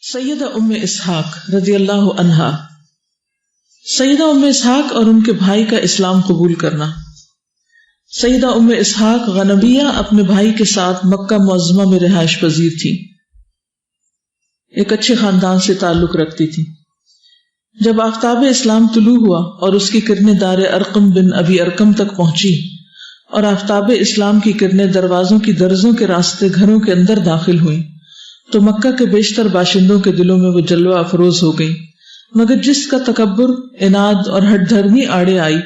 سیدہ ام اسحاق رضی اللہ عنہا۔ سیدہ ام اسحاق اور ان کے بھائی کا اسلام قبول کرنا۔ سیدہ ام اسحاق غنبیہ اپنے بھائی کے ساتھ مکہ معظمہ میں رہائش پذیر تھی، ایک اچھے خاندان سے تعلق رکھتی تھی۔ جب آفتاب اسلام طلوع ہوا اور اس کی کرنیں دار ارقم بن ابی ارقم تک پہنچی اور آفتاب اسلام کی کرنیں دروازوں کی درزوں کے راستے گھروں کے اندر داخل ہوئیں تو مکہ کے بیشتر باشندوں کے دلوں میں وہ جلوہ افروز ہو گئی، مگر جس کا تکبر، عناد اور ہٹ دھرمی آڑے آئی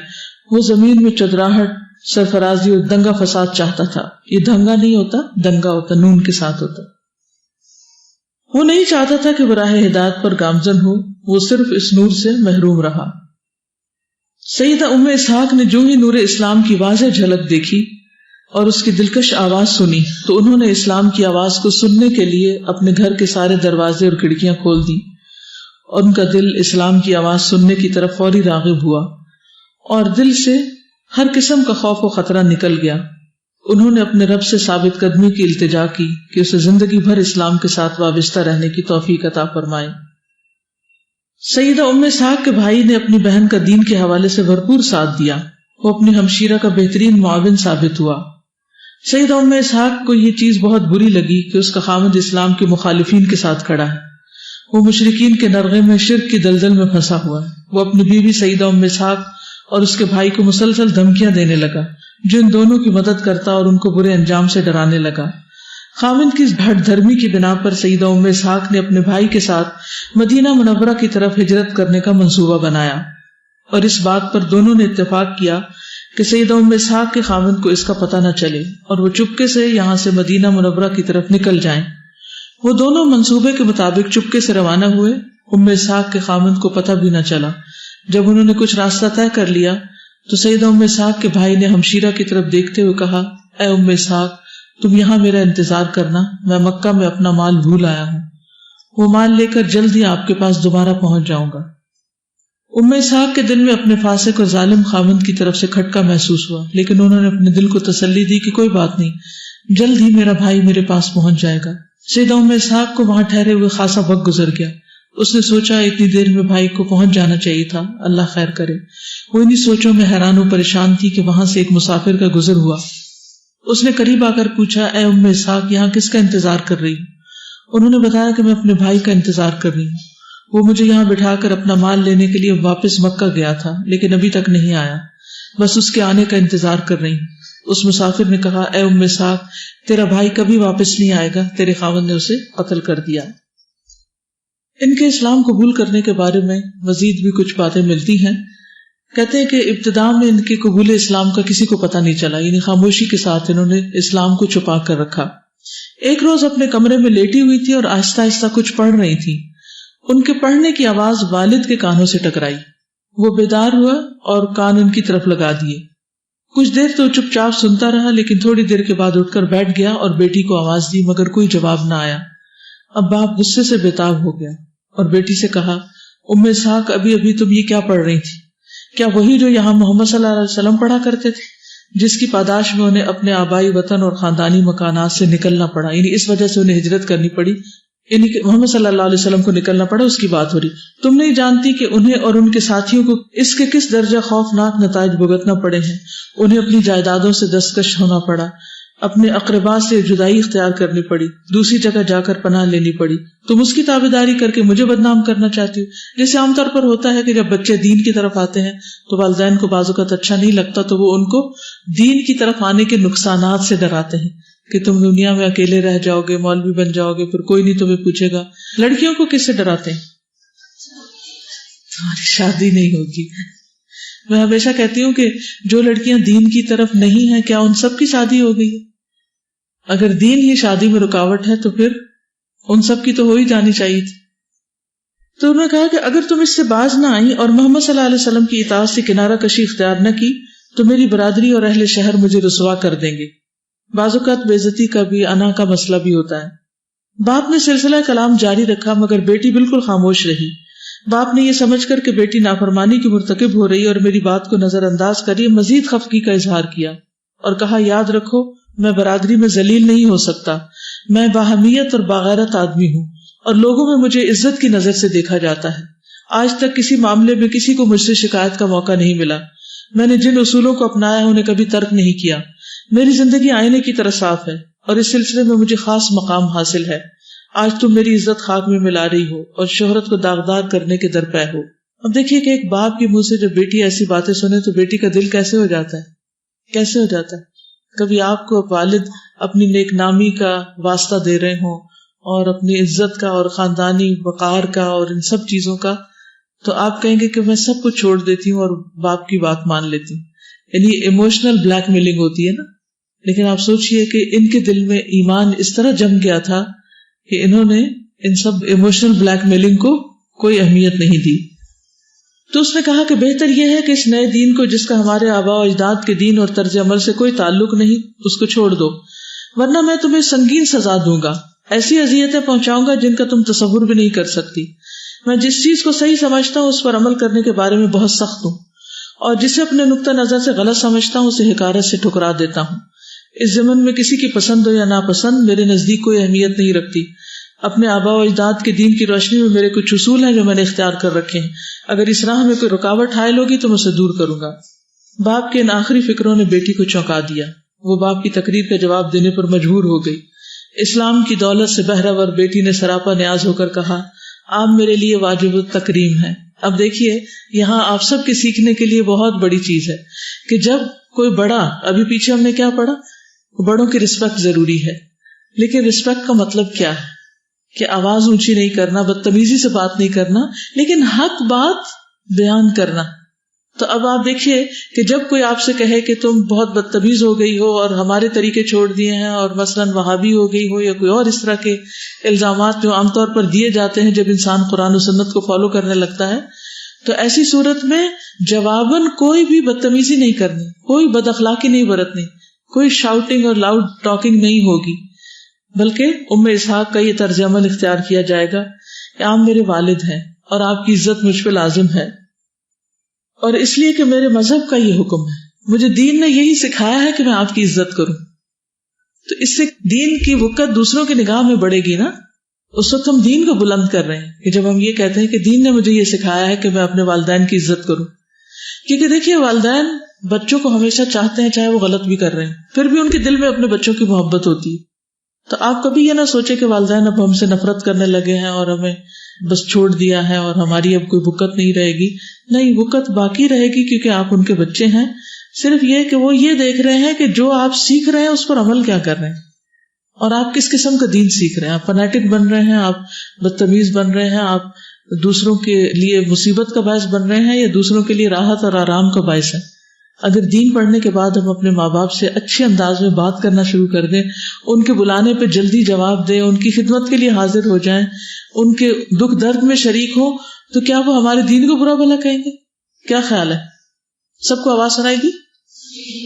وہ زمین میں چدراہٹ، سرفرازی اور دنگا فساد چاہتا تھا۔ یہ دھنگا نہیں ہوتا، دنگا ہوتا، نون کے ساتھ ہوتا۔ وہ نہیں چاہتا تھا کہ براہ ہدایت پر گامزن ہو، وہ صرف اس نور سے محروم رہا۔ سیدہ ام اسحاق نے جو ہی نور اسلام کی واضح جھلک دیکھی اور اس کی دلکش آواز سنی تو انہوں نے اسلام کی آواز کو سننے کے لیے اپنے گھر کے سارے دروازے اور کھڑکیاں کھول دی، اور ان کا دل اسلام کی آواز سننے کی طرف فوری راغب ہوا اور دل سے ہر قسم کا خوف و خطرہ نکل گیا۔ انہوں نے اپنے رب سے ثابت قدمی کی التجا کی کہ اسے زندگی بھر اسلام کے ساتھ وابستہ رہنے کی توفیق عطا فرمائے۔ سیدہ ام اسحاق کے بھائی نے اپنی بہن کا دین کے حوالے سے بھرپور ساتھ دیا، وہ اپنی ہمشیرہ کا بہترین معاون ثابت ہوا۔ سیدہ ام اسحاق کو یہ چیز بہت بری لگی کہ اس کا خامد اسلام کے مخالفین کے ساتھ کھڑا ہے، وہ مشرکین کے نرغے میں شرک کی دلدل میں پھنسا ہوا ہے۔ وہ اپنی بیوی سیدہ ام اسحاق اور اس کے بھائی کو مسلسل دھمکیاں دینے لگا، جو ان دونوں کی مدد کرتا اور ان کو برے انجام سے ڈرانے لگا۔ خامد کی اس بھٹ دھرمی کی بنا پر سیدہ ام اسحاق نے اپنے بھائی کے ساتھ مدینہ منورہ کی طرف ہجرت کرنے کا منصوبہ بنایا، اور اس بات پر دونوں نے اتفاق کیا کہ سیدہ ام اسحاق کے خامد کو اس کا پتہ نہ چلے اور وہ چپکے سے یہاں سے مدینہ منورہ کی طرف نکل جائیں۔ وہ دونوں منصوبے کے مطابق چپکے سے روانہ ہوئے، ام اسحاق کے خامد کو پتہ بھی نہ چلا۔ جب انہوں نے کچھ راستہ طے کر لیا تو سیدہ ام اسحاق کے بھائی نے ہمشیرہ کی طرف دیکھتے ہوئے کہا، اے ام اسحاق، تم یہاں میرا انتظار کرنا، میں مکہ میں اپنا مال بھول آیا ہوں، وہ مال لے کر جلد ہی آپ کے پاس دوبارہ پہنچ جاؤں گا۔ ام اسحاق کے دل میں اپنے فاسق اور ظالم خامند کی طرف سے کھٹکا محسوس ہوا، لیکن انہوں نے اپنے دل کو تسلی دی کہ کوئی بات نہیں، جلد ہی میرا بھائی میرے پاس پہنچ جائے گا۔ سیدہ ام اسحاق کو وہاں ٹھہرے ہوئے خاصا وقت گزر گیا۔ اس نے سوچا اتنی دیر میں بھائی کو پہنچ جانا چاہیے تھا، اللہ خیر کرے۔ وہ انہی سوچوں میں حیران و پریشان تھی کہ وہاں سے ایک مسافر کا گزر ہوا۔ اس نے قریب آ کر پوچھا، اے ام اسحاق، یہاں کس کا انتظار کر رہی ہوں؟ انہوں نے بتایا کہ میں اپنے بھائی کا انتظار کر رہی ہوں، وہ مجھے یہاں بٹھا کر اپنا مال لینے کے لیے واپس مکہ گیا تھا، لیکن ابھی تک نہیں آیا، بس اس کے آنے کا انتظار کر رہی ہوں۔ اس مسافر نے کہا، اے ام اسحاق، تیرا بھائی کبھی واپس نہیں آئے گا، تیرے خاوند نے اسے قتل کر دیا۔ ان کے اسلام قبول کرنے کے بارے میں مزید بھی کچھ باتیں ملتی ہیں۔ کہتے ہیں کہ ابتداء میں ان کے قبول اسلام کا کسی کو پتہ نہیں چلا، یعنی خاموشی کے ساتھ انہوں نے اسلام کو چھپا کر رکھا۔ ایک روز اپنے کمرے میں لیٹی ہوئی تھی اور آہستہ آہستہ کچھ پڑھ رہی تھی۔ ان کے پڑھنے کی آواز والد کے کانوں سے ٹکرائی، وہ بیدار ہوا اور کان ان کی طرف لگا دیے۔ کچھ دیر تو چپ چاپ سنتا رہا، لیکن تھوڑی دیر کے بعد اٹھ کر بیٹھ گیا اور بیٹی کو آواز دی، مگر کوئی جواب نہ آیا۔ اب باپ غصے سے بےتاب ہو گیا اور بیٹی سے کہا، ام اسحاق، ابھی ابھی تم یہ کیا پڑھ رہی تھی؟ کیا وہی جو یہاں محمد صلی اللہ علیہ وسلم پڑھا کرتے تھے، جس کی پاداش میں انہیں اپنے آبائی وطن اور خاندانی مکانات سے نکلنا پڑا، یعنی اس وجہ سے انہیں ہجرت کرنی پڑی، یعنی کہ محمد صلی اللہ علیہ وسلم کو نکلنا پڑا، اس کی بات ہو رہی؟ تم نہیں جانتی کہ انہیں اور ان کے ساتھیوں کو اس کے کس درجہ خوفناک نتائج بھگتنا پڑے ہیں؟ انہیں اپنی جائیدادوں سے دستکش ہونا پڑا، اپنے اقربا سے جدائی اختیار کرنی پڑی، دوسری جگہ جا کر پناہ لینی پڑی۔ تم اس کی تابعداری کر کے مجھے بدنام کرنا چاہتی ہو؟ جیسے عام طور پر ہوتا ہے کہ جب بچے دین کی طرف آتے ہیں تو والدین کو بعض اوقات اچھا نہیں لگتا، تو وہ ان کو دین کی طرف آنے کے نقصانات سے ڈراتے ہیں کہ تم دنیا میں اکیلے رہ جاؤ گے، مولوی بن جاؤ گے، پھر کوئی نہیں تمہیں پوچھے گا۔ لڑکیوں کو کس سے ڈراتے ہیں؟ تمہاری شادی نہیں ہوگی۔ میں ہمیشہ کہتی ہوں کہ جو لڑکیاں دین کی طرف نہیں ہیں، کیا ان سب کی شادی ہو گئی ہے؟ اگر دین ہی شادی میں رکاوٹ ہے تو پھر ان سب کی تو ہو ہی جانی چاہیے تھی۔ تو انہوں نے کہا کہ اگر تم اس سے باز نہ آئی اور محمد صلی اللہ علیہ وسلم کی اطاعت سے کنارہ کشی اختیار نہ کی تو میری برادری اور اہل شہر مجھے رسوا کر دیں گے۔ بعض اوقات بے عزتی کا بھی، انا کا مسئلہ بھی ہوتا ہے۔ باپ نے سلسلہ کلام جاری رکھا، مگر بیٹی بالکل خاموش رہی۔ باپ نے یہ سمجھ کر کہ بیٹی نافرمانی کی مرتکب ہو رہی اور میری بات کو نظر انداز کری، مزید خفگی کا اظہار کیا اور کہا، یاد رکھو، میں برادری میں ذلیل نہیں ہو سکتا، میں باہمیت اور باغیرت آدمی ہوں اور لوگوں میں مجھے عزت کی نظر سے دیکھا جاتا ہے. آج تک کسی معاملے میں کسی کو مجھ سے شکایت کا موقع نہیں ملا. میں نے جن اصولوں کو اپنایا انہیں کبھی ترک نہیں کیا. میری زندگی آئینے کی طرح صاف ہے اور اس سلسلے میں مجھے خاص مقام حاصل ہے. آج تم میری عزت خاک میں ملا رہی ہو اور شہرت کو داغدار کرنے کے درپے ہو. اب دیکھیے کہ ایک باپ کے منہ سے جب بیٹی ایسی باتیں سنے تو بیٹی کا دل کیسے ہو جاتا ہے, کیسے ہو جاتا ہے. کبھی آپ کو والد اپنی نیک نامی کا واسطہ دے رہے ہوں اور اپنی عزت کا اور خاندانی وقار کا اور ان سب چیزوں کا, تو آپ کہیں گے کہ میں سب کچھ چھوڑ دیتی ہوں اور باپ کی بات مان لیتی ہوں. یعنی ایموشنل بلیک میلنگ ہوتی ہے نا. لیکن آپ سوچئے کہ ان کے دل میں ایمان اس طرح جم گیا تھا کہ انہوں نے ان سب ایموشنل بلیک میلنگ کو کوئی اہمیت نہیں دی. تو اس نے کہا کہ بہتر یہ ہے کہ اس نئے دین کو, جس کا ہمارے آباء و اجداد کے دین اور طرز عمل سے کوئی تعلق نہیں, اس کو چھوڑ دو, ورنہ میں تمہیں سنگین سزا دوں گا, ایسی اذیتیں پہنچاؤں گا جن کا تم تصور بھی نہیں کر سکتی. میں جس چیز کو صحیح سمجھتا ہوں اس پر عمل کرنے کے بارے میں بہت سخت ہوں, اور جسے اپنے نقطہ نظر سے غلط سمجھتا ہوں اسے حقارت سے ٹھکرا دیتا ہوں. اس ضمن میں کسی کی پسند ہو یا ناپسند میرے نزدیک کوئی اہمیت نہیں رکھتی. اپنے آباء و اجداد کے دین کی روشنی میں میرے کچھ اصول ہیں جو میں نے اختیار کر رکھے ہیں. اگر اس راہ میں کوئی رکاوٹ حائل ہوگی تو میں اسے دور کروں گا. باپ کے ان آخری فکروں نے بیٹی کو چونکا دیا. وہ باپ کی تقریر کا جواب دینے پر مجبور ہو گئی. اسلام کی دولت سے بہرہور بیٹی نے سراپا نیاز ہو کر کہا, آپ میرے لیے واجب التکریم ہیں. اب دیکھیے یہاں آپ سب کے سیکھنے کے لیے بہت بڑی چیز ہے کہ جب کوئی بڑا, ابھی پیچھے ہم نے کیا پڑھا, بڑوں کی رسپیکٹ ضروری ہے, لیکن رسپیکٹ کا مطلب کیا ہے کہ آواز اونچی نہیں کرنا, بدتمیزی سے بات نہیں کرنا, لیکن حق بات بیان کرنا. تو اب آپ دیکھیے کہ جب کوئی آپ سے کہے کہ تم بہت بدتمیز ہو گئی ہو اور ہمارے طریقے چھوڑ دیے ہیں, اور مثلاً وہابی ہو گئی ہو یا کوئی اور اس طرح کے الزامات جو عام طور پر دیے جاتے ہیں جب انسان قرآن و سنت کو فالو کرنے لگتا ہے, تو ایسی صورت میں جواباً کوئی بھی بدتمیزی نہیں کرنی, کوئی بد اخلاقی نہیں برتنی, کوئی شاؤٹنگ اور لاؤڈ ٹاکنگ نہیں ہوگی, بلکہ ام اسحاق کا یہ طرز عمل اختیار کیا جائے گا کہ آپ میرے والد ہیں اور آپ کی عزت مجھ پہ لازم ہے, اور اس لیے کہ میرے مذہب کا یہ حکم ہے, مجھے دین نے یہی سکھایا ہے کہ میں آپ کی عزت کروں. تو اس سے دین کی وقت دوسروں کی نگاہ میں بڑھے گی نا. اس وقت ہم دین کو بلند کر رہے ہیں کہ جب ہم یہ کہتے ہیں کہ دین نے مجھے یہ سکھایا ہے کہ میں اپنے والدین کی عزت کروں. کیونکہ دیکھیے والدین بچوں کو ہمیشہ چاہتے ہیں, چاہے وہ غلط بھی کر رہے ہیں, پھر بھی ان کے دل میں اپنے بچوں کی محبت ہوتی ہے. تو آپ کبھی یہ نہ سوچے کہ والدین اب ہم سے نفرت کرنے لگے ہیں اور ہمیں بس چھوڑ دیا ہے اور ہماری اب کوئی وقت نہیں رہے گی. نہیں, وقت باقی رہے گی کیونکہ آپ ان کے بچے ہیں. صرف یہ کہ وہ یہ دیکھ رہے ہیں کہ جو آپ سیکھ رہے ہیں اس پر عمل کیا کر رہے ہیں, اور آپ کس قسم کا دین سیکھ رہے ہیں. آپ فنیٹک بن رہے ہیں, آپ بدتمیز بن رہے ہیں, آپ دوسروں کے لیے مصیبت کا باعث بن رہے ہیں یا دوسروں کے لیے راحت اور آرام کا باعث ہے. اگر دین پڑھنے کے بعد ہم اپنے ماں باپ سے اچھے انداز میں بات کرنا شروع کر دیں, ان کے بلانے پہ جلدی جواب دیں, ان کی خدمت کے لیے حاضر ہو جائیں, ان کے دکھ درد میں شریک ہوں, تو کیا وہ ہمارے دین کو برا بھلا کہیں گے؟ کیا خیال ہے؟ سب کو آواز سنائے گی؟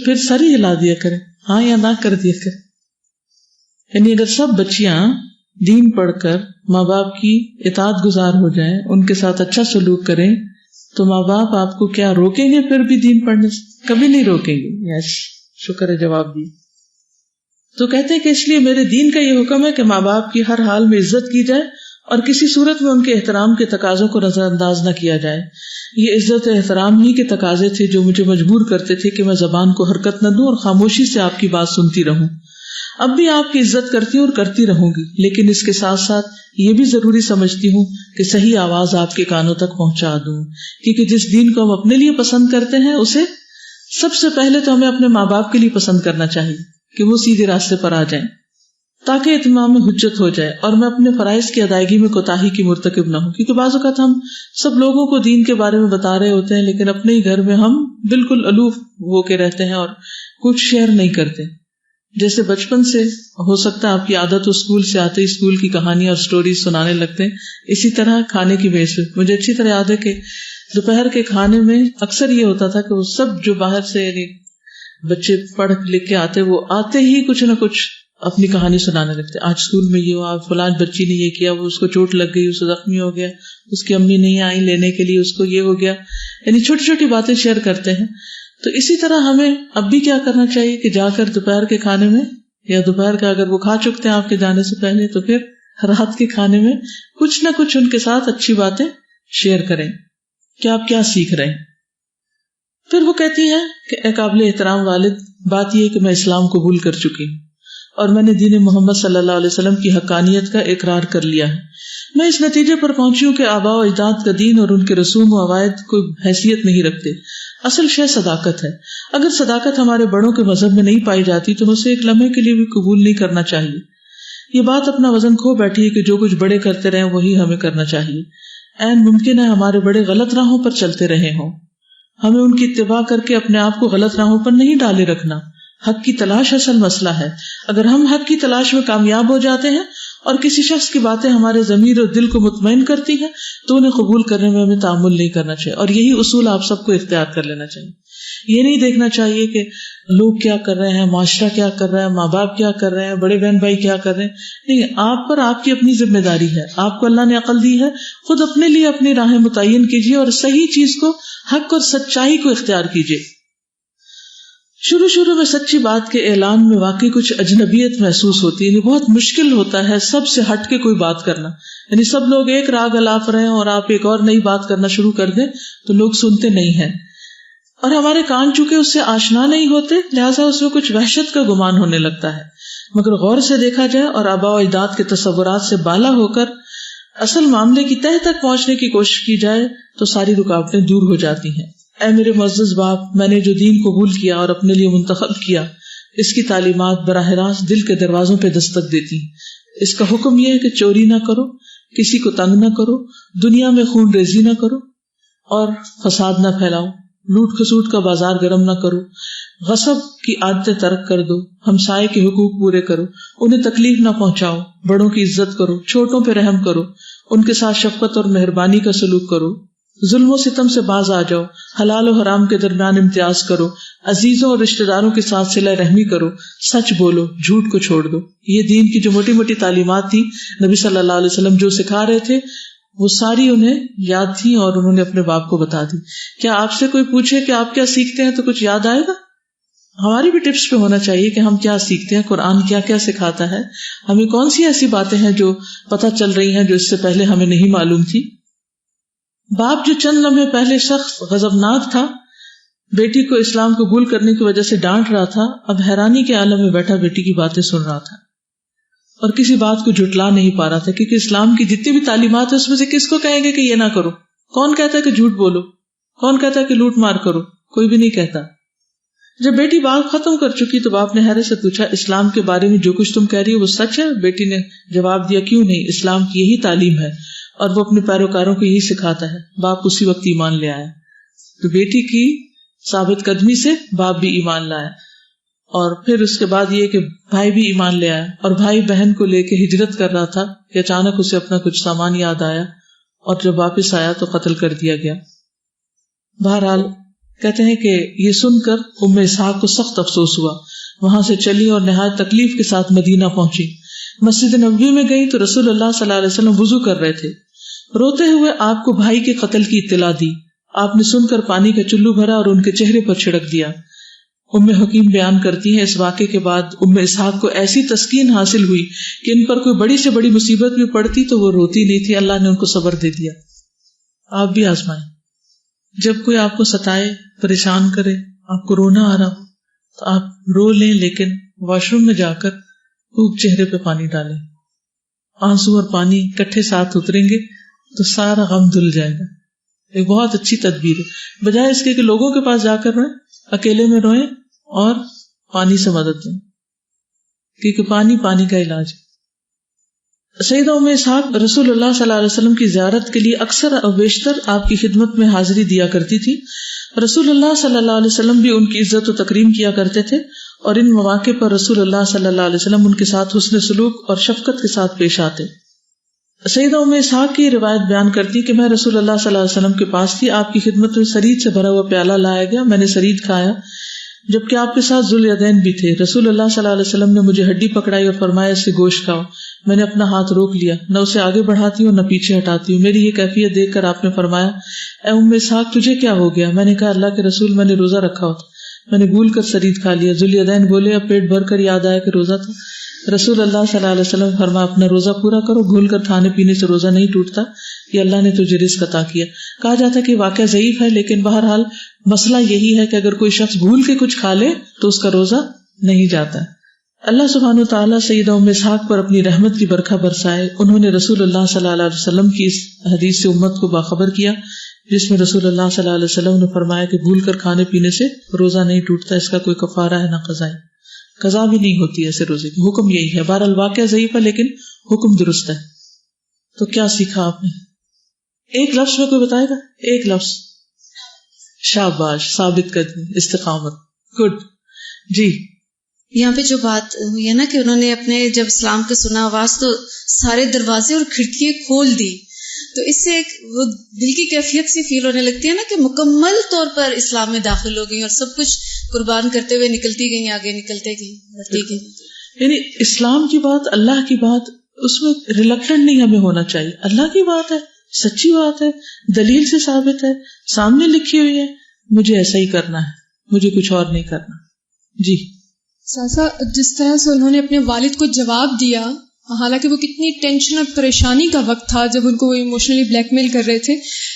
پھر سر ہی ہلا دیا کریں, ہاں یا نہ کر دیا کریں. یعنی اگر سب بچیاں دین پڑھ کر ماں باپ کی اطاعت گزار ہو جائیں, ان کے ساتھ اچھا سلوک کریں, تو ماں باپ آپ کو کیا روکیں گے پھر بھی دین پڑھنے سے؟ کبھی نہیں روکیں گے. یس, شکر ہے جواب دی. تو کہتے ہیں کہ اس لیے میرے دین کا یہ حکم ہے کہ ماں باپ کی ہر حال میں عزت کی جائے اور کسی صورت میں ان کے احترام کے تقاضوں کو نظر انداز نہ کیا جائے. یہ عزت احترام ہی کے تقاضے تھے جو مجھے مجبور کرتے تھے کہ میں زبان کو حرکت نہ دوں اور خاموشی سے آپ کی بات سنتی رہوں. اب بھی آپ کی عزت کرتی ہوں اور کرتی رہوں گی, لیکن اس کے ساتھ ساتھ یہ بھی ضروری سمجھتی ہوں کہ صحیح آواز آپ کے کانوں تک پہنچا دوں, کیونکہ جس دین کو ہم اپنے لیے پسند کرتے ہیں اسے سب سے پہلے تو ہمیں اپنے ماں باپ کے لیے پسند کرنا چاہیے کہ وہ سیدھے راستے پر آ جائیں, تاکہ اتمام حجت ہو جائے اور میں اپنے فرائض کی ادائیگی میں کوتاہی کی مرتکب نہ ہوں. کیونکہ بعض اوقات ہم سب لوگوں کو دین کے بارے میں بتا رہے ہوتے ہیں, لیکن اپنے ہی گھر میں ہم بالکل الوف ہو کے رہتے ہیں اور کچھ شیئر نہیں کرتے. جیسے بچپن سے ہو سکتا ہے آپ کی عادت ہو اسکول سے آتے ہی اسکول کی کہانیاں اور سٹوریز سنانے لگتے ہیں, اسی طرح کھانے کی بیس پہ. مجھے اچھی طرح یاد ہے کہ دوپہر کے کھانے میں اکثر یہ ہوتا تھا کہ وہ سب جو باہر سے یعنی بچے پڑھ لکھ کے آتے, وہ آتے ہی کچھ نہ کچھ اپنی کہانی سنانے لگتے. آج اسکول میں یہ ہوا, فلاں بچی نے یہ کیا, وہ اس کو چوٹ لگ گئی, اس کو زخمی ہو گیا, اس کی امی نہیں آئی لینے کے لیے, اس کو یہ ہو گیا. یعنی چھوٹی چھوٹی باتیں شیئر کرتے ہیں. تو اسی طرح ہمیں اب بھی کیا کرنا چاہیے کہ جا کر دوپہر کے کھانے میں, یا دوپہر کا اگر وہ کھا چکتے ہیں آپ کے جانے سے پہلے, تو پھر رات کے کھانے میں کچھ نہ کچھ ان کے ساتھ اچھی باتیں شیئر کریں کہ آپ کیا سیکھ رہے ہیں. پھر وہ کہتی ہیں کہ اے قابل احترام والد، بات یہ کہ میں اسلام قبول کر چکی ہوں اور میں نے دین محمد صلی اللہ علیہ وسلم کی حقانیت کا اقرار کر لیا ہے. میں اس نتیجے پر پہنچی ہوں کہ آباء و اجداد کا دین اور ان کے رسوم و عوائد کوئی حیثیت نہیں رکھتے. اصل شے صداقت ہے. اگر صداقت ہمارے بڑوں کے مذہب میں نہیں پائی جاتی تو اسے ایک لمحے کے لیے بھی قبول نہیں کرنا چاہیے. یہ بات اپنا وزن کھو بیٹھی ہے کہ جو کچھ بڑے کرتے رہے وہی ہمیں کرنا چاہیے. عین ممکن ہے ہمارے بڑے غلط راہوں پر چلتے رہے ہوں. ہمیں ان کی اتباع کر کے اپنے آپ کو غلط راہوں پر نہیں ڈالے رکھنا. حق کی تلاش اصل مسئلہ ہے. اگر ہم حق کی تلاش میں کامیاب ہو جاتے ہیں اور کسی شخص کی باتیں ہمارے ضمیر اور دل کو مطمئن کرتی ہیں تو انہیں قبول کرنے میں ہمیں تعامل نہیں کرنا چاہیے. اور یہی اصول آپ سب کو اختیار کر لینا چاہیے. یہ نہیں دیکھنا چاہیے کہ لوگ کیا کر رہے ہیں، معاشرہ کیا کر رہا ہے، ماں باپ کیا کر رہے ہیں، بڑے بہن بھائی کیا کر رہے ہیں. نہیں، آپ پر آپ کی اپنی ذمہ داری ہے. آپ کو اللہ نے عقل دی ہے، خود اپنے لیے اپنی راہیں متعین کیجیے اور صحیح چیز کو، حق اور سچائی کو اختیار کیجیے. شروع میں سچی بات کے اعلان میں واقعی کچھ اجنبیت محسوس ہوتی ہے. یعنی بہت مشکل ہوتا ہے سب سے ہٹ کے کوئی بات کرنا. یعنی سب لوگ ایک راگ الاپ رہے ہیں اور آپ ایک اور نئی بات کرنا شروع کر دیں تو لوگ سنتے نہیں ہیں. اور ہمارے کان چونکہ اس سے آشنا نہیں ہوتے لہٰذا اس میں کچھ وحشت کا گمان ہونے لگتا ہے. مگر غور سے دیکھا جائے اور آباء و اجداد کے تصورات سے بالا ہو کر اصل معاملے کی تہہ تک پہنچنے کی کوشش کی جائے تو ساری رکاوٹیں دور ہو جاتی ہیں. اے میرے معزز باپ، میں نے جو دین قبول کیا اور اپنے لیے منتخب کیا، اس کی تعلیمات براہ راست دل کے دروازوں پہ دستک دیتی ہیں. اس کا حکم یہ ہے کہ چوری نہ کرو، کسی کو تنگ نہ کرو، دنیا میں خون ریزی نہ کرو اور فساد نہ پھیلاؤ، لوٹ کھسوٹ کا بازار گرم نہ کرو، غصب کی عادتیں ترک کر دو، ہمسائے کے حقوق پورے کرو، انہیں تکلیف نہ پہنچاؤ، بڑوں کی عزت کرو، چھوٹوں پہ رحم کرو، ان کے ساتھ شفقت اور مہربانی کا سلوک کرو، ظلم و ستم سے باز آ جاؤ، حلال و حرام کے درمیان امتیاز کرو، عزیزوں اور رشتہ داروں کے ساتھ صلہ رحمی کرو، سچ بولو، جھوٹ کو چھوڑ دو. یہ دین کی جو موٹی موٹی تعلیمات تھی نبی صلی اللہ علیہ وسلم جو سکھا رہے تھے وہ ساری انہیں یاد تھی اور انہوں نے اپنے باپ کو بتا دی. کیا آپ سے کوئی پوچھے کہ آپ کیا سیکھتے ہیں تو کچھ یاد آئے گا؟ ہماری بھی ٹپس پہ ہونا چاہیے کہ ہم کیا سیکھتے ہیں، قرآن کیا کیا سکھاتا ہے، ہمیں کون سی ایسی باتیں ہیں جو پتہ چل رہی ہیں جو اس سے پہلے ہمیں نہیں معلوم تھی. باپ جو چند لمحے پہلے شخص غضبناک تھا، بیٹی کو اسلام قبول کرنے کی وجہ سے ڈانٹ رہا تھا، اب حیرانی کے عالم میں بیٹھا بیٹی کی باتیں سن رہا تھا اور کسی بات کو جھٹلا نہیں پا رہا تھا. کیونکہ اسلام کی جتنی بھی تعلیمات ہیں اس میں سے کس کو کہیں گے کہ یہ نہ کرو؟ کون کہتا ہے کہ جھوٹ بولو؟ کون کہتا ہے کہ لوٹ مار کرو؟ کوئی بھی نہیں کہتا. جب بیٹی بات ختم کر چکی تو باپ نے حیرت سے پوچھا، اسلام کے بارے میں جو کچھ تم کہہ رہی ہو وہ سچ ہے؟ بیٹی نے جواب دیا، کیوں نہیں، اسلام کی یہی تعلیم ہے اور وہ اپنے پیروکاروں کو یہی سکھاتا ہے. باپ اسی وقت ایمان لے آیا. تو بیٹی کی ثابت قدمی سے باپ بھی ایمان لایا. اور پھر اس کے بعد یہ کہ بھائی بھی ایمان لے آیا، اور بھائی بہن کو لے کے ہجرت کر رہا تھا کہ اچانک اسے اپنا کچھ سامان یاد آیا اور جب واپس آیا تو قتل کر دیا گیا. بہرحال کہتے ہیں کہ یہ سن کر ام اسحاق کو سخت افسوس ہوا. وہاں سے چلی اور نہایت تکلیف کے ساتھ مدینہ پہنچی. مسجد نبوی میں گئی تو رسول اللہ صلی اللہ علیہ وسلم وضو کر رہے تھے. روتے ہوئے آپ کو بھائی کے قتل کی اطلاع دی. آپ نے سن کر پانی کا چلو بھرا اور ان کے چہرے پر چھڑک دیا. ام حکیم بیان کرتی ہیں اس واقعے کے بعد ام اسحاق کو ایسی تسکین حاصل ہوئی کہ ان پر کوئی بڑی سے بڑی مصیبت بھی پڑتی تو وہ روتی نہیں تھی. اللہ نے ان کو صبر دے دیا. آپ بھی آزمائیں. جب کوئی آپ کو ستائے، پریشان کرے، آپ کو رونا آ رہا ہو تو آپ رو لیں، لیکن واش روم میں جا کر خوب چہرے پہ پانی ڈالیں. آنسو اور پانی کٹھے ساتھ اتریں گے تو سارا غم دھل جائے گا. ایک بہت اچھی تدبیر ہے، بجائے اس کے کہ لوگوں کے پاس جا کر روئیں، اکیلے میں روئیں اور پانی سے مدد دیں، کیونکہ پانی کا علاج ہے. سیدہ ام اسحاق رسول اللہ صلی اللہ علیہ وسلم کی زیارت کے لیے اکثر اور بیشتر آپ کی خدمت میں حاضری دیا کرتی تھی. رسول اللہ صلی اللہ علیہ وسلم بھی ان کی عزت و تکریم کیا کرتے تھے اور ان مواقع پر رسول اللہ صلی اللہ علیہ وسلم ان کے ساتھ حسن سلوک اور شفقت کے ساتھ پیش آتے. سیدہ ام اسحاق کی روایت بیان کرتی کہ میں رسول اللہ صلی اللہ علیہ وسلم کے پاس تھی. آپ کی خدمت میں سرید سے بھرا ہوا پیالہ لایا گیا. میں نے سرید کھایا جبکہ آپ کے ساتھ ذوالیدین بھی تھے. رسول اللہ صلی اللہ علیہ وسلم نے مجھے ہڈی پکڑائی اور فرمایا اس سے گوشت کھاؤ. میں نے اپنا ہاتھ روک لیا، نہ اسے آگے بڑھاتی ہوں نہ پیچھے ہٹاتی ہوں. میری یہ کیفیت دیکھ کر آپ نے فرمایا، اے ام اسحاق تجھے کیا ہو گیا؟ میں نے کہا اللہ کے رسول میں نے روزہ رکھا ہوتا، میں نے بھول کر سرید کھا لیا. ذوالیدین بولے اب پیٹ بھر کر یاد آیا کہ روزہ تھا. رسول اللہ صلی اللہ علیہ وسلم فرمایا اپنا روزہ پورا کرو, بھول کر کھانے پینے سے روزہ نہیں ٹوٹتا, یہ اللہ نے تجھے رزق عطا کیا. کہا جاتا ہے کہ واقعہ ضعیف ہے, لیکن بہرحال مسئلہ یہی ہے کہ اگر کوئی شخص بھول کے کچھ کھا لے تو اس کا روزہ نہیں جاتا. اللہ سبحانہ وتعالیٰ سیدہ ام اسحاق پر اپنی رحمت کی برکھا برسائے. انہوں نے رسول اللہ صلی اللہ علیہ وسلم کی اس حدیث سے امت کو باخبر کیا جس میں رسول اللہ صلی اللہ علیہ وسلم نے فرمایا کہ بھول کر کھانے پینے سے روزہ نہیں ٹوٹتا, اس کا کوئی کفارہ ہے نہ قضا, قضا بھی نہیں ہوتی ایسے روزے کی. حکم یہی ہے. بہرحال واقعہ ضعیف ہے لیکن حکم درست ہے. تو کیا سیکھا آپ نے؟ ایک لفظ میں کوئی بتائے گا؟ ایک لفظ. شاباش, ثابت قدمی, استقامت. گڈ جی. یہاں پہ جو بات ہوئی ہے نا کہ انہوں نے اپنے جب اسلام کا سنا آواز تو سارے دروازے اور کھڑکیاں کھول دی, تو اس سے ایک وہ دل کی کیفیت سی فیل ہونے لگتی ہے نا کہ مکمل طور پر اسلام میں داخل ہو گئی اور سب کچھ قربان کرتے ہوئے نکلتی گئی, آگے نکلتے گئی, بڑھتی گئی. یعنی اسلام کی بات, اللہ کی بات, اس میں ریلکٹنٹ نہیں ہمیں ہونا چاہیے. اللہ کی بات ہے, سچی بات ہے, دلیل سے ثابت ہے, سامنے لکھی ہوئی ہے, مجھے ایسا ہی کرنا ہے, مجھے کچھ اور نہیں کرنا. جی ساسا, جس طرح سے انہوں نے اپنے والد کو جواب دیا, حالانکہ وہ کتنی ٹینشن اور پریشانی کا وقت تھا جب ان کو وہ ایموشنلی بلیک میل کر رہے تھے,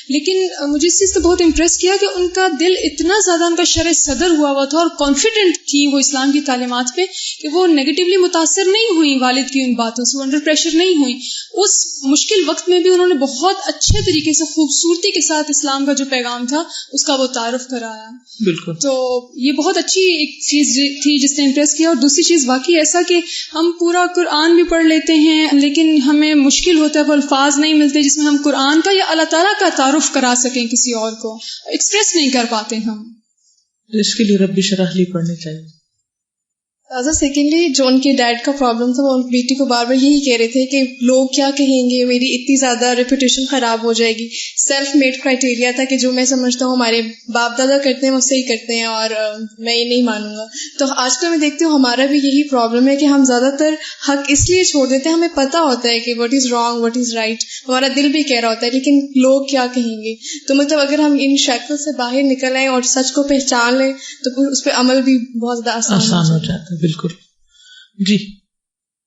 لیکن مجھے اس چیز سے بہت امپریس کیا کہ ان کا دل اتنا زیادہ ان کا شرح صدر ہوا تھا اور کانفیڈنٹ تھی وہ اسلام کی تعلیمات پہ کہ وہ نیگیٹولی متاثر نہیں ہوئی والد کی ان باتوں سے, وہ انڈر پریشر نہیں ہوئی. اس مشکل وقت میں بھی انہوں نے بہت اچھے طریقے سے خوبصورتی کے ساتھ اسلام کا جو پیغام تھا اس کا وہ تعارف کرایا. بالکل. تو یہ بہت اچھی ایک چیز تھی جس نے امپریس کیا. اور دوسری چیز واقعی ایسا کہ ہم پورا قرآن بھی پڑھ لیتے ہیں لیکن ہمیں مشکل ہوتا ہے, وہ الفاظ نہیں ملتے جس میں ہم قرآن کا یا اللہ تعالیٰ کا تعارف کرا سکیں کسی اور کو, ایکسپریس نہیں کر پاتے ہم. اس کے لیے رب اشرح لی پڑھنی چاہیے. سیکنڈلی جو ان کے ڈیڈ کا پرابلم تھا, وہ ان بیٹی کو بار بار یہی کہہ رہے تھے کہ لوگ کیا کہیں گے, میری اتنی زیادہ ریپوٹیشن خراب ہو جائے گی. سیلف میڈ کرائٹیریا تھا کہ جو میں سمجھتا ہوں ہمارے باپ دادا کرتے ہیں وہ صحیح کرتے ہیں اور میں یہ نہیں مانوں گا. تو آج کل میں دیکھتی ہوں ہمارا بھی یہی پرابلم ہے کہ ہم زیادہ تر حق اس لیے چھوڑ دیتے ہیں, ہمیں پتہ ہوتا ہے کہ what is wrong what is right, ہمارا دل بھی کہہ رہا ہوتا ہے, لیکن لوگ کیا کہیں گے. تو مطلب اگر ہم ان شیکل سے باہر نکل آئیں اور سچ کو پہچان لیں تو پھر اس پہ عمل بھی بہت زیادہ آسان ہو جاتا ہے. بالکل. جی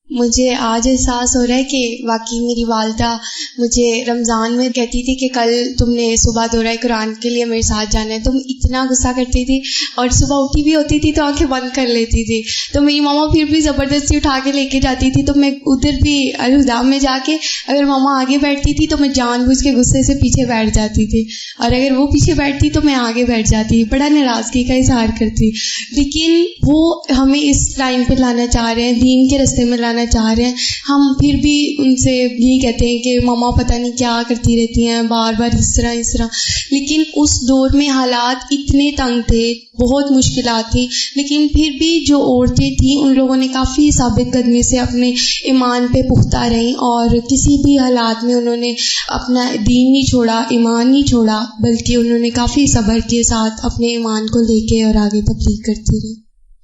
مجھے آج احساس ہو رہا ہے کہ واقعی میری والدہ مجھے رمضان میں کہتی تھی کہ کل تم نے صبح دورہ قرآن کے لیے میرے ساتھ جانا ہے. تم اتنا غصہ کرتی تھی اور صبح اٹھی بھی ہوتی تھی تو آنکھیں بند کر لیتی تھی, تو میری ماما پھر بھی زبردستی اٹھا کے لے کے جاتی تھی. تو میں ادھر بھی الہدا میں جا کے اگر ماما آگے بیٹھتی تھی تو میں جان بوجھ کے غصے سے پیچھے بیٹھ جاتی تھی, اور اگر وہ پیچھے بیٹھتی تو میں آگے بیٹھ جاتی. بڑا ناراضگی کا اظہار کرتی. لیکن وہ ہمیں اس لائن پہ لانا چاہ رہے ہیں, دین کے رستے میں لانا چاہ رہے ہیں. ہم پھر بھی ان سے یہی کہتے ہیں کہ ماما پتہ نہیں کیا کرتی رہتی ہیں, بار بار اس طرح. لیکن اس دور میں حالات اتنے تنگ تھے, بہت مشکلات تھیں, لیکن پھر بھی جو عورتیں تھیں ان لوگوں نے کافی ثابت قدمی سے اپنے ایمان پہ پختہ رہیں, اور کسی بھی حالات میں انہوں نے اپنا دین نہیں چھوڑا, ایمان نہیں چھوڑا, بلکہ انہوں نے کافی صبر کے ساتھ اپنے ایمان کو لے کے اور آگے تبلیغ کرتی رہی.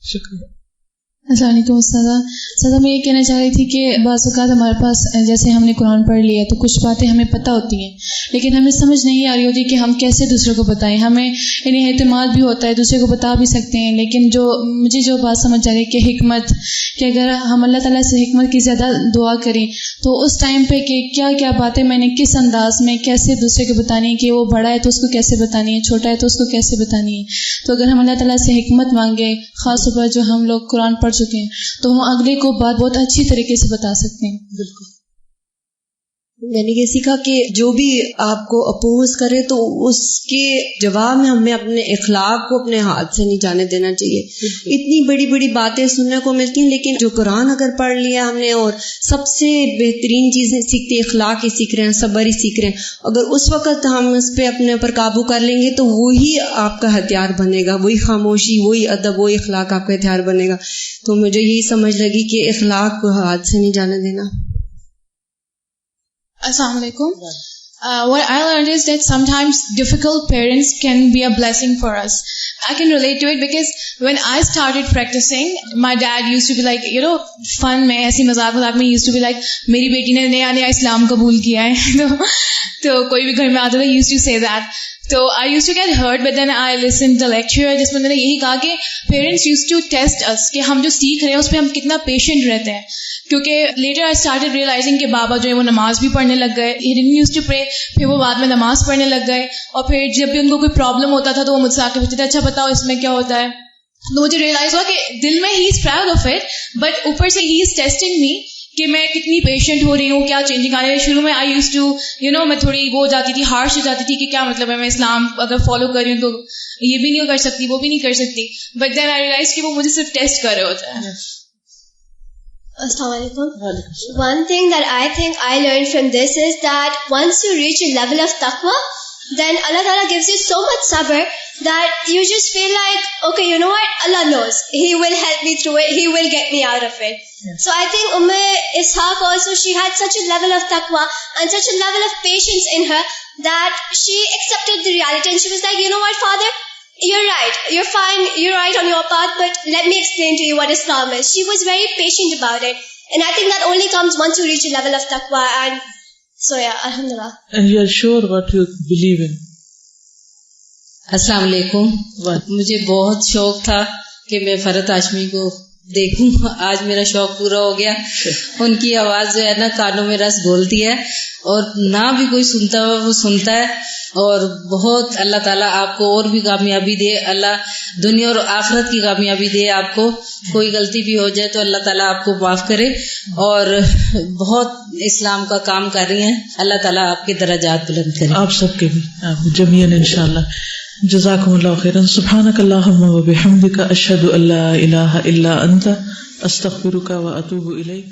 شکریہ. السلام علیکم استاذہ, میں یہ کہنا چاہ رہی تھی کہ بعض اوقات ہمارے پاس جیسے ہم نے قرآن پڑھ لیا تو کچھ باتیں ہمیں پتہ ہوتی ہیں لیکن ہمیں سمجھ نہیں آ رہی ہوتی کہ ہم کیسے دوسرے کو بتائیں. ہمیں یعنی اعتماد بھی ہوتا ہے, دوسرے کو بتا بھی سکتے ہیں, لیکن مجھے جو بات سمجھ آ رہی ہے کہ حکمت, کہ اگر ہم اللہ تعالیٰ سے حکمت کی زیادہ دعا کریں تو اس ٹائم پہ کہ کیا کیا باتیں میں نے کس انداز میں کیسے دوسرے کو بتانی ہے, کہ وہ بڑا ہے تو اس کو کیسے بتانی ہے, چھوٹا ہے تو اس کو کیسے بتانی ہے. تو اگر ہم اللہ تعالیٰ سے حکمت مانگیں, خاص طور پر جو ہم لوگ قرآن پڑھ چکے ہیں, تو ہم اگلے کو بات بہت اچھی طریقے سے بتا سکتے ہیں. بالکل. میں نے یہ سیکھا کہ جو بھی آپ کو اپوز کرے تو اس کے جواب میں ہمیں اپنے اخلاق کو اپنے ہاتھ سے نہیں جانے دینا چاہیے. اتنی بڑی بڑی باتیں سننے کو ملتی ہیں, لیکن جو قرآن اگر پڑھ لیا ہم نے اور سب سے بہترین چیزیں سیکھتے ہیں, اخلاق ہی سیکھ رہے ہیں, صبر ہی سیکھ رہے ہیں. اگر اس وقت ہم اس پہ اپنے اوپر قابو کر لیں گے تو وہی آپ کا ہتھیار بنے گا, وہی خاموشی, وہی ادب, وہی اخلاق آپ کا ہتھیار بنے گا. تو مجھے یہی سمجھ لگی کہ اخلاق کو ہاتھ سے نہیں جانے دینا. Assalamu alaikum. What I learned is that sometimes difficult parents can be a blessing for us. I can relate to it because when I started practicing, my dad used to be like, fun میں ایسی مذاق میں used to be like, میری بیٹی نے نیا اسلام قبول کیا ہے. تو کوئی بھی گھر میں آتا تھا, used to say that. تو I used to get hurt but then I listen the lecture جس میں نے یہی کہا کہ پیرنٹس یوز ٹو ٹیسٹ اس کہ ہم جو سیکھ رہے ہیں اس پہ ہم کتنا پیشنٹ رہتے ہیں. کیونکہ لیٹر آئی اسٹارٹڈ ریئلائزنگ کہ بابا جو ہے وہ نماز بھی پڑھنے لگ گئے, ہی ڈڈنٹ یوز ٹو پرے, پھر وہ بعد میں نماز پڑھنے لگ گئے, اور پھر جب بھی ان کو کوئی پرابلم ہوتا تھا تو وہ مجھ سے آ کے پوچھتے تھے اچھا بتاؤ اس میں کیا ہوتا ہے. تو مجھے ریئلائز ہوا کہ دل میں ہی از پراؤڈ آف اٹ بٹ اوپر سے ہی از ٹیسٹنگ می کہ میں کتنی پیشنٹ ہو رہی ہوں, کیا چینجنگ آ رہی ہے. شروع میں آئی یوز ٹو میں تھوڑی وہ ہو جاتی تھی, ہارش ہو جاتی تھی کہ کیا مطلب ہے میں اسلام اگر فالو کر رہی ہوں تو یہ بھی نہیں کر سکتی وہ بھی نہیں کر سکتی. بٹ دین آئی ریئلائز کہ وہ مجھے صرف ٹیسٹ کر رہے ہوتے ہیں. Assalamu alaikum. One thing that I think I learned from this is that once you reach a level of taqwa, then Allah Ta'ala gives you so much sabr that you just feel like, okay, you know what, Allah knows, He will help me through it, He will get me out of it. Yes. So I think Ishaq also, she had such a level of taqwa and such a level of patience in her that she accepted the reality and she was like, you know what, Father, you're right, you're fine, you're right on your path, but let me explain to you what Islam is. She was very patient about it, and I think that only comes once you reach a level of taqwa. And so yeah, alhamdulillah. And you are sure what you believe in. السلام علیکم. مجھے بہت شوق تھا کہ میں فرحت ہاشمی کو دیکھوں, آج میرا شوق پورا ہو گیا. ان کی آواز جو ہے نا کانوں میں رس گھولتی ہے, اور نہ بھی کوئی سنتا ہوا وہ سنتا ہے. اور بہت اللہ تعالیٰ آپ کو اور بھی کامیابی دے, اللہ دنیا اور آخرت کی کامیابی دے آپ کو. کوئی غلطی بھی ہو جائے تو اللہ تعالیٰ آپ کو معاف کرے, اور بہت اسلام کا کام کر رہی ہیں. اللہ تعالیٰ آپ کے درجات بلند کرے, آپ سب کے بھی جمیعاً انشاءاللہ. جزاکم اللہ خیرا. سبحانک اللہم و بحمدک اشہد ان لا الہ الا انت استغفرک و اتوب الیک.